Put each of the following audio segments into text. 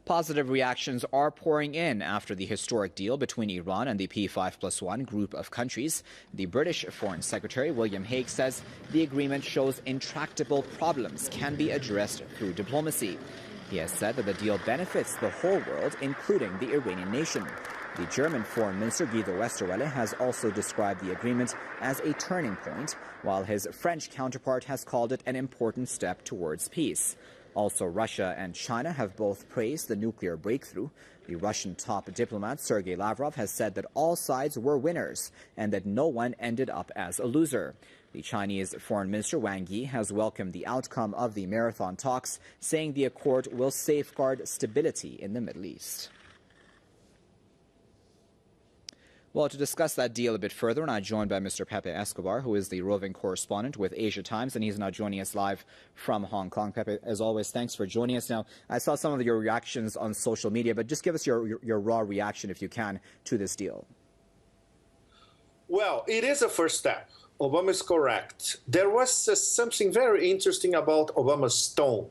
Positive reactions are pouring in after the historic deal between Iran and the P5+1 group of countries. The British Foreign Secretary William Hague says the agreement shows intractable problems can be addressed through diplomacy. He has said that the deal benefits the whole world, including the Iranian nation. The German Foreign Minister Guido Westerwelle has also described the agreement as a turning point, while his French counterpart has called it an important step towards peace. Also, Russia and China have both praised the nuclear breakthrough. The Russian top diplomat Sergei Lavrov has said that all sides were winners and that no one ended up as a loser. The Chinese Foreign Minister Wang Yi has welcomed the outcome of the marathon talks, saying the accord will safeguard stability in the Middle East. Well, to discuss that deal a bit further, and I'm joined by Mr. Pepe Escobar, who is the roving correspondent with Asia Times, and he's now joining us live from Hong Kong. Pepe, as always, thanks for joining us. Now, I saw some of your reactions on social media, but just give us your raw reaction, if you can, to this deal. Well, it is a first step. Obama is correct. There was something very interesting about Obama's tone.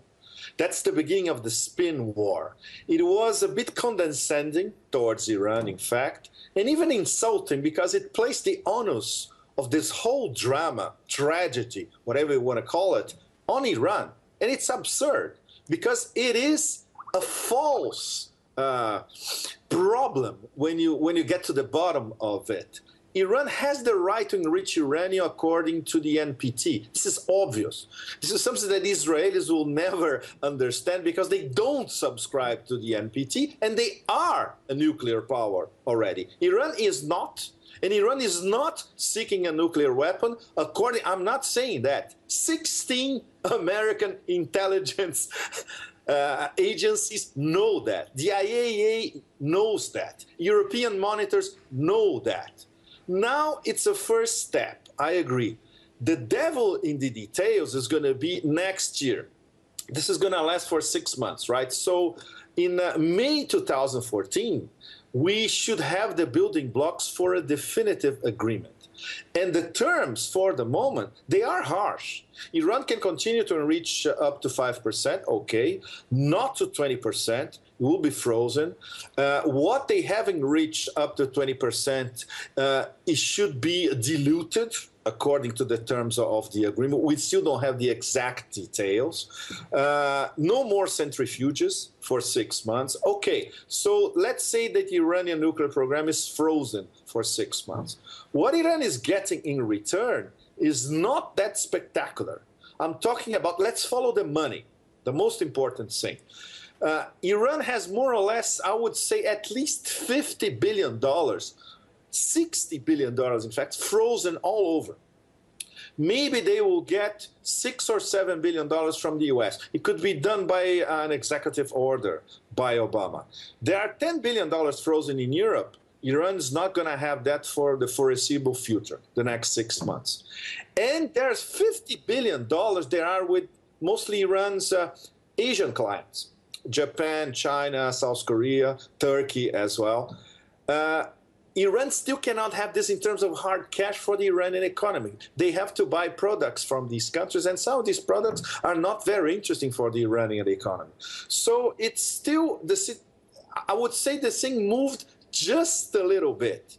That's the beginning of the spin war. It was a bit condescending towards Iran, in fact, and even insulting because it placed the onus of this whole drama, tragedy, whatever you want to call it, on Iran. And it's absurd because it is a false problem when you get to the bottom of it. Iran has the right to enrich uranium according to the NPT. This is obvious. This is something that Israelis will never understand because they don't subscribe to the NPT and they are a nuclear power already. Iran is not, and Iran is not seeking a nuclear weapon. I'm not saying that. 16 American intelligence agencies know that. The IAEA knows that. European monitors know that. Now it's a first step, I agree. The devil in the details is going to be next year. This is going to last for 6 months, right? So in May 2014, we should have the building blocks for a definitive agreement. And the terms for the moment, they are harsh. Iran can continue to enrich up to 5%, okay, not to 20%. It will be frozen. What they haven't reached up to 20%, it should be diluted according to the terms of the agreement. We still don't have the exact details. No more centrifuges for 6 months. Okay, so let's say that the Iranian nuclear program is frozen for 6 months. What Iran is getting in return is not that spectacular. I'm talking about, let's follow the money, the most important thing. Iran has more or less, I would say, at least $50 billion, $60 billion, in fact, frozen all over. Maybe they will get $6 or $7 billion from the U.S. It could be done by an executive order by Obama. There are $10 billion frozen in Europe. Iran is not going to have that for the foreseeable future, the next 6 months. And there's $50 billion there are with mostly Iran's Asian clients, Japan, China, South Korea, Turkey as well. Iran still cannot have this in terms of hard cash for the Iranian economy. They have to buy products from these countries, and some of these products are not very interesting for the Iranian economy. So it's still, I would say the thing moved just a little bit.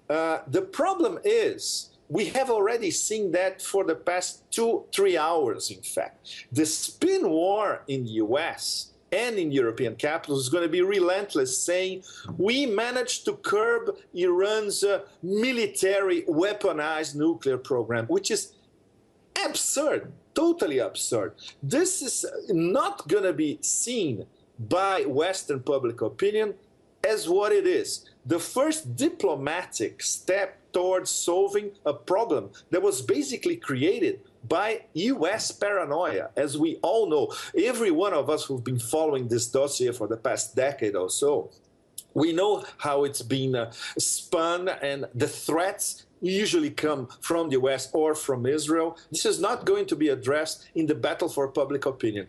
The problem is, we have already seen that for the past 2-3 hours, in fact. The spin war in the U.S. and in European capitals is going to be relentless, saying we managed to curb Iran's military weaponized nuclear program, which is absurd, totally absurd. This is not going to be seen by Western public opinion as what it is. The first diplomatic step towards solving a problem that was basically created by U.S. paranoia. As we all know, every one of us who've been following this dossier for the past decade or so, we know how it's been spun, and the threats usually come from the U.S. or from Israel. This is not going to be addressed in the battle for public opinion.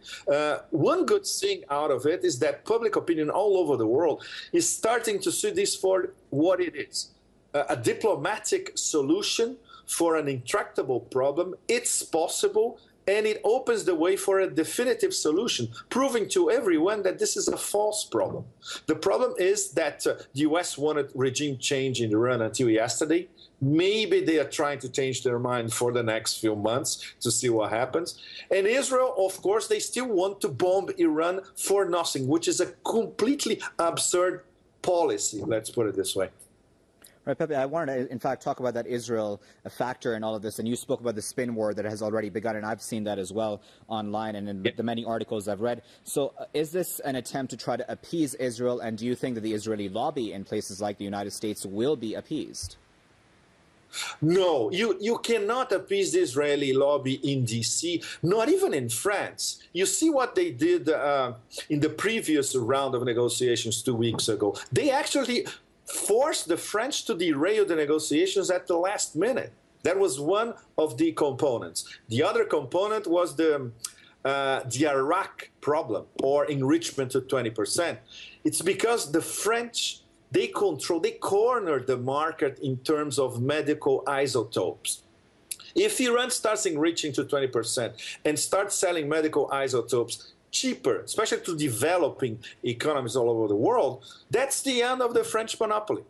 One good thing out of it is that public opinion all over the world is starting to see this for what it is. A diplomatic solution for an intractable problem. It's possible, and it opens the way for a definitive solution, proving to everyone that this is a false problem. The problem is that the U.S. wanted regime change in Iran until yesterday. Maybe they are trying to change their mind for the next few months to see what happens. And Israel, of course, they still want to bomb Iran for nothing, which is a completely absurd policy, let's put it this way. Right, Pepe, I wanted to, in fact, talk about that Israel factor in all of this. And you spoke about the spin war that has already begun, and I've seen that as well online and in the many articles I've read. So is this an attempt to try to appease Israel, and do you think that the Israeli lobby in places like the United States will be appeased? No, you cannot appease the Israeli lobby in D.C., not even in France. You see what they did in the previous round of negotiations 2 weeks ago. They actually forced the French to derail the negotiations at the last minute. That was one of the components. The other component was the Iraq problem, or enrichment to 20%. It's because the French, they cornered the market in terms of medical isotopes. If Iran starts enriching to 20% and starts selling medical isotopes cheaper, especially to developing economies all over the world, that's the end of the French monopoly.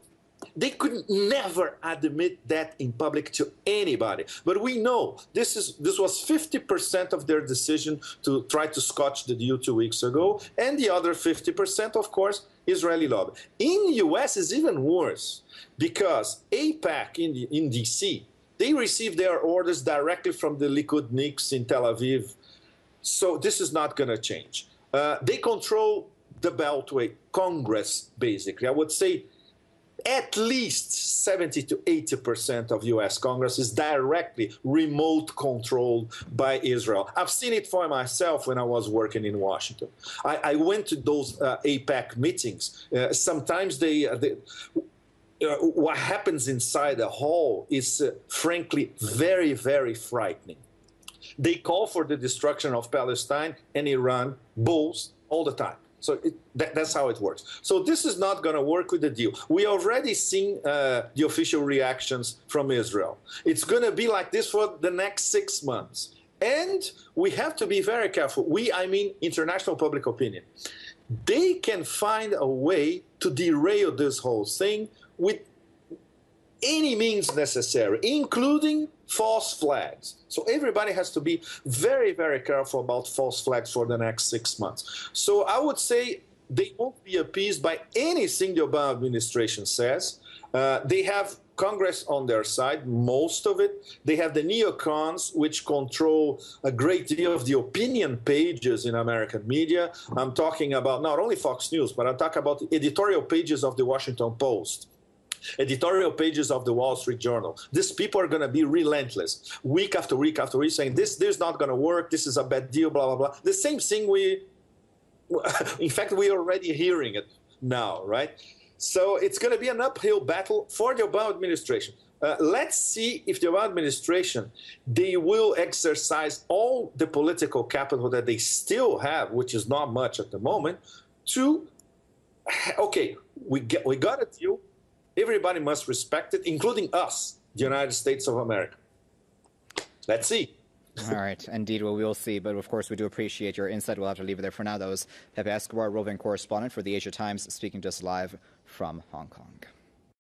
They could never admit that in public to anybody. But we know this was 50% of their decision to try to scotch the deal 2 weeks ago, and the other 50%, of course, Israeli lobby. In the U.S., it's even worse, because AIPAC in D.C., they receive their orders directly from the Likudniks in Tel Aviv. So this is not going to change. They control the Beltway, Congress, basically. I would say at least 70 to 80% of U.S. Congress is directly remote controlled by Israel. I've seen it for myself when I was working in Washington. I went to those AIPAC meetings. Sometimes what happens inside the hall is, frankly, very, very frightening. They call for the destruction of Palestine and Iran, both, all the time. So that's how it works. So this is not going to work with the deal. We already seen the official reactions from Israel. It's going to be like this for the next 6 months. And we have to be very careful. I mean international public opinion. They can find a way to derail this whole thing with any means necessary, including false flags. So everybody has to be very, very careful about false flags for the next 6 months. So I would say they won't be appeased by anything the Obama administration says. They have Congress on their side, most of it. They have the neocons, which control a great deal of the opinion pages in American media. I'm talking about not only Fox News, but I'm talking about the editorial pages of the Washington Post, editorial pages of the Wall Street Journal. These people are going to be relentless, week after week after week, saying this is not going to work, this is a bad deal, blah, blah, blah. The same thing in fact, we're already hearing it now, right? So it's going to be an uphill battle for the Obama administration. Let's see if the Obama administration, they will exercise all the political capital that they still have, which is not much at the moment, to, okay, we got a deal. Everybody must respect it, including us, the United States of America. Let's see. All right. Indeed, well, we will see. But, of course, we do appreciate your insight. We'll have to leave it there for now. That was Pepe Escobar, roving correspondent for the Asia Times, speaking to us live from Hong Kong.